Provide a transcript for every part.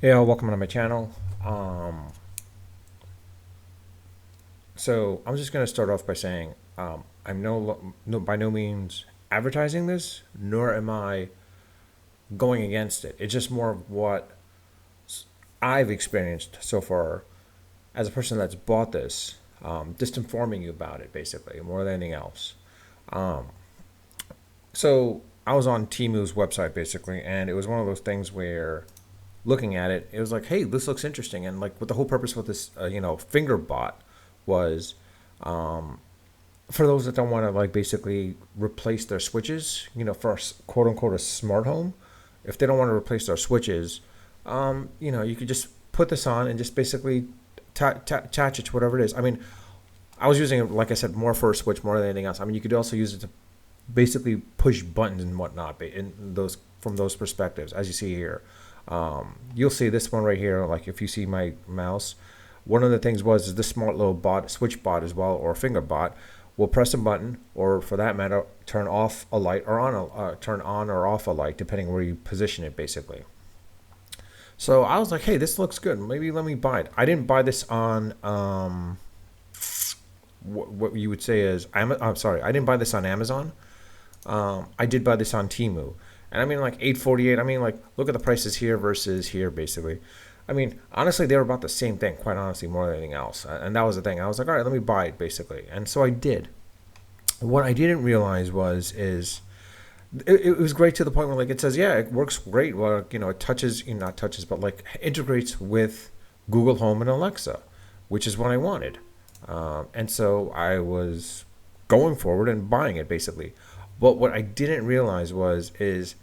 Hey, all, welcome to my channel. Um, so I'm just going to start off by saying I'm by no means advertising this, nor am I going against it. It's just more of what I've experienced so far as a person that's bought this, just informing you about it, basically, more than anything else. So I was on Timu's website, basically, and it was one of those things where looking at it, it was like, hey, this looks interesting. And like what the whole purpose with this, fingerbot was for those that don't want to like basically replace their switches, for quote unquote a smart home. If they don't want to replace their switches, you could just put this on and just basically attach it to whatever it is. I mean, I was using it, like I said, more for a switch more than anything else. I mean, you could also use it to basically push buttons and whatnot in those from those perspectives, as you see here. You'll see this one right here. Like if you see my mouse, one of the things was is this smart little bot, switch bot as well, or finger bot, will press a button, or for that matter, turn off a light or turn on or off a light, depending where you position it, basically. So I was like, hey, this looks good. Maybe let me buy it. I didn't buy this on what you would say is I'm sorry, I didn't buy this on Amazon. I did buy this on Timu, and I mean like 848. I mean like look at the prices here versus here, basically. I mean honestly, they were about the same thing. Quite honestly, more than anything else, and that was the thing. I was like, all right, let me buy it, basically, and so I did. What I didn't realize is it was great to the point where like it says, yeah, it works great. Well, it touches, not touches, but like integrates with Google Home and Alexa, which is what I wanted. And so I was going forward and buying it, basically. But what I didn't realize is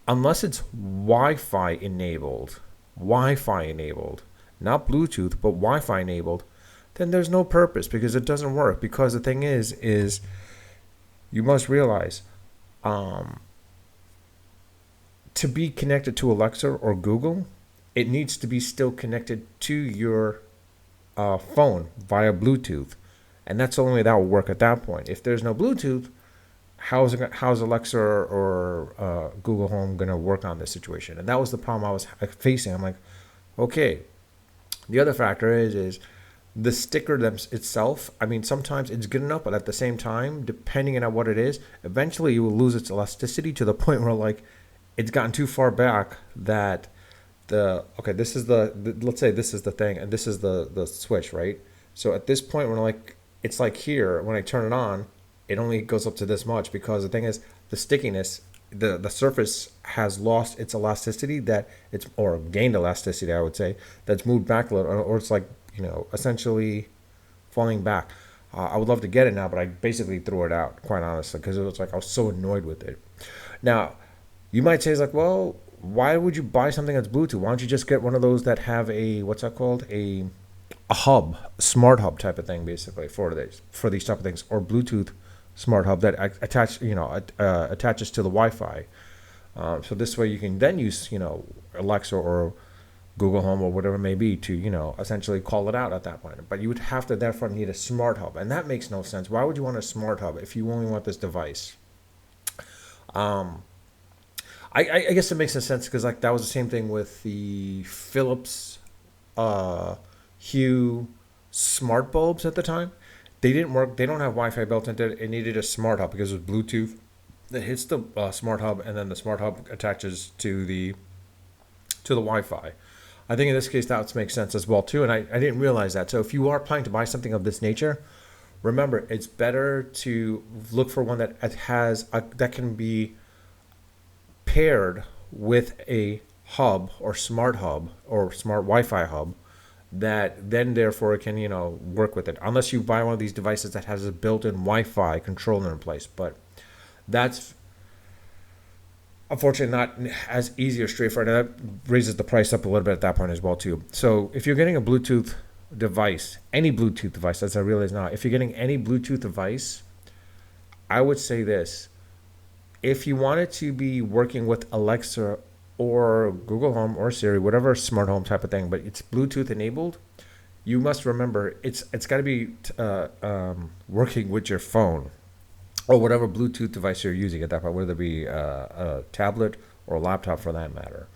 unless it's Wi-Fi enabled, not Bluetooth, but Wi-Fi enabled, then there's no purpose because it doesn't work. Because the thing is you must realize to be connected to Alexa or Google, it needs to be still connected to your phone via Bluetooth, and that's the only way that will work at that point. If there's no Bluetooth, how's Alexa or Google Home going to work on this situation? And that was the problem I was facing. I'm like, okay. The other factor is the sticker itself. I mean, sometimes it's good enough, but at the same time, depending on what it is, eventually you will lose its elasticity to the point where like it's gotten too far back that this is let's say this is the thing and this is the switch, right? So at this point when like it's like here when I turn it on, it only goes up to this much because the thing is the stickiness, the surface has lost its elasticity, that it's or gained elasticity, I would say, that's moved back a little, or it's like essentially falling back. I would love to get it now, but I basically threw it out, quite honestly, because it was like I was so annoyed with it. Now you might say, it's like, well, why would you buy something that's Bluetooth? Why don't you just get one of those that have a, what's that called, a hub, smart hub type of thing, basically, for these type of things, or Bluetooth smart hub that attaches to the Wi-Fi. So this way you can then use Alexa or Google Home or whatever it may be to essentially call it out at that point. But you would have to therefore need a smart hub, and that makes no sense. Why would you want a smart hub if you only want this device? I guess it makes sense because like that was the same thing with the Philips Hue smart bulbs at the time. They didn't work. They don't have Wi-Fi built into it. It needed a smart hub because it was Bluetooth that hits the smart hub, and then the smart hub attaches to the Wi-Fi. I think in this case that makes sense as well too, and I didn't realize that. So if you are planning to buy something of this nature, remember it's better to look for one that that can be paired with a hub or smart Wi-Fi hub that then therefore it can work with it, unless you buy one of these devices that has a built-in Wi-Fi controller in place. But that's unfortunately not as easy or straightforward. And that raises the price up a little bit at that point as well too. So if you're getting a Bluetooth device, any Bluetooth device, as I realize now, if you're getting any Bluetooth device, I would say this: if you want it to be working with Alexa or Google Home or Siri, whatever smart home type of thing, but it's Bluetooth enabled, you must remember it's got to be working with your phone or whatever Bluetooth device you're using at that point, whether it be a tablet or a laptop for that matter.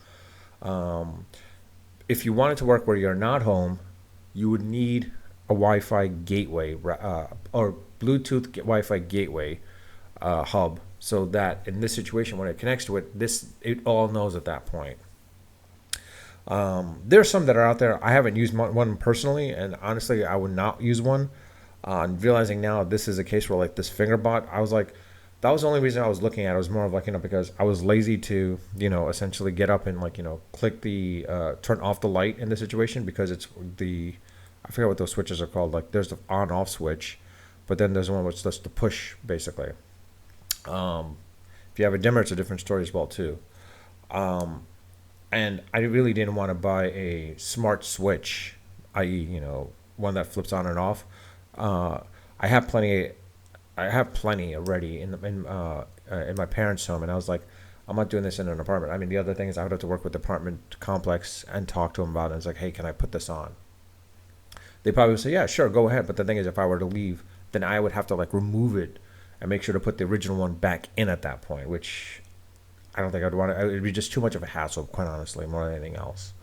if you want it to work where you're not home, you would need a Wi-Fi gateway or Bluetooth Wi-Fi gateway hub, so that in this situation when it connects to it, it all knows at that point. There's some that are out there. I haven't used one personally, and honestly, I would not use one. And realizing now this is a case where like this fingerbot, I was like, that was the only reason I was looking at it. It was more of like, because I was lazy to, essentially get up and like, click the turn off the light in the situation, because it's I forget what those switches are called. Like there's the on off switch, but then there's one which does the push basically. If you have a dimmer, it's a different story as well too. And I really didn't want to buy a smart switch, i.e., one that flips on and off. I have plenty. I have plenty already in my parents' home, and I was like, I'm not doing this in an apartment. I mean, the other thing is I would have to work with the apartment complex and talk to them about it. It's like, hey, can I put this on? They probably would say, yeah, sure, go ahead. But the thing is, if I were to leave, then I would have to like remove it and make sure to put the original one back in at that point, which I don't think I'd want to. It'd be just too much of a hassle, quite honestly, more than anything else.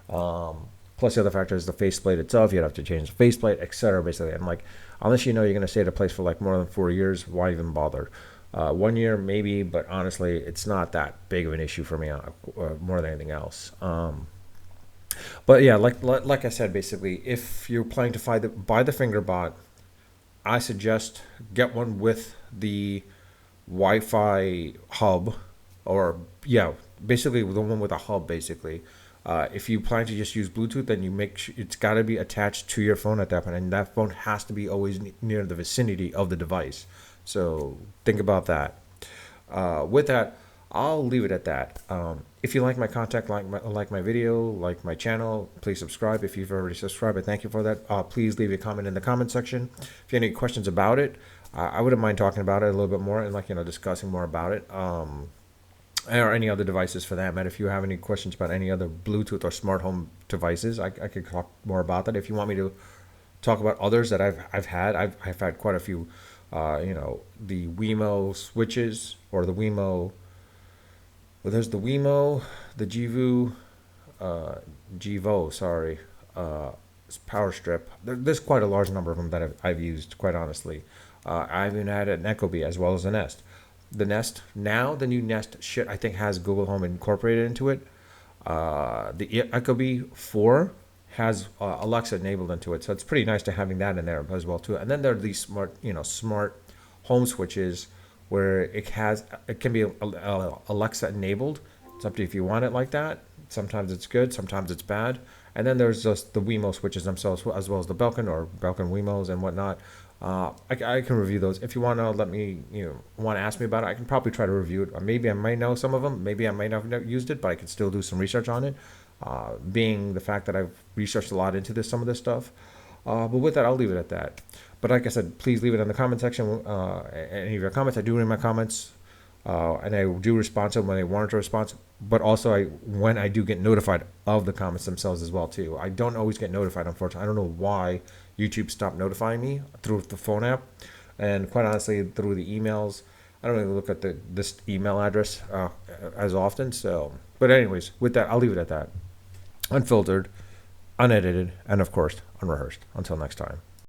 Plus, the other factor is the faceplate itself. You'd have to change the faceplate, etc. Basically, and like, unless you're going to stay at a place for like more than 4 years, why even bother? 1 year maybe, but honestly, it's not that big of an issue for me, more than anything else. But yeah, like I said, basically, if you're planning to buy the fingerbot, I suggest get one with the Wi-Fi hub, or yeah, basically the one with a hub. Basically, if you plan to just use Bluetooth, then you make sure it's got to be attached to your phone at that point, and that phone has to be always near the vicinity of the device. So think about that. With that, I'll leave it at that. If you like my content, like my video, like my channel, please subscribe. If you've already subscribed, I thank you for that. Please leave a comment in the comment section. If you have any questions about it, I wouldn't mind talking about it a little bit more and discussing more about it. Or any other devices for that matter. If you have any questions about any other Bluetooth or smart home devices, I could talk more about that. If you want me to talk about others that I've had quite a few. The Wemo switches, or the Wemo. Well, there's the Wemo, the Givo, sorry, Power Strip. There's quite a large number of them that I've used, quite honestly. I even had an Ecobee as well as a Nest. The Nest, now the new Nest shit, I think has Google Home incorporated into it. The Ecobee 4 has Alexa enabled into it, so it's pretty nice to having that in there as well too. And then there are these smart home switches where it can be Alexa enabled. It's up to you if you want it like that. Sometimes it's good, sometimes it's bad. And then there's just the Wemo switches themselves, as well as the Belkin or Belkin Wemos and whatnot. I can review those. If you want to let me, want to ask me about it, I can probably try to review it. Maybe I might know some of them. Maybe I might not have used it, but I can still do some research on it. Being the fact that I've researched a lot into some of this stuff. But with that, I'll leave it at that. But like I said, please leave it in the comment section. Any of your comments, I do read my comments, and I do respond to them when they warrant a response. But also, when I do get notified of the comments themselves as well too. I don't always get notified, unfortunately. I don't know why YouTube stopped notifying me through the phone app, and quite honestly, through the emails. I don't really look at this email address as often. So, but anyways, with that, I'll leave it at that. Unfiltered, unedited, and of course, unrehearsed. Until next time.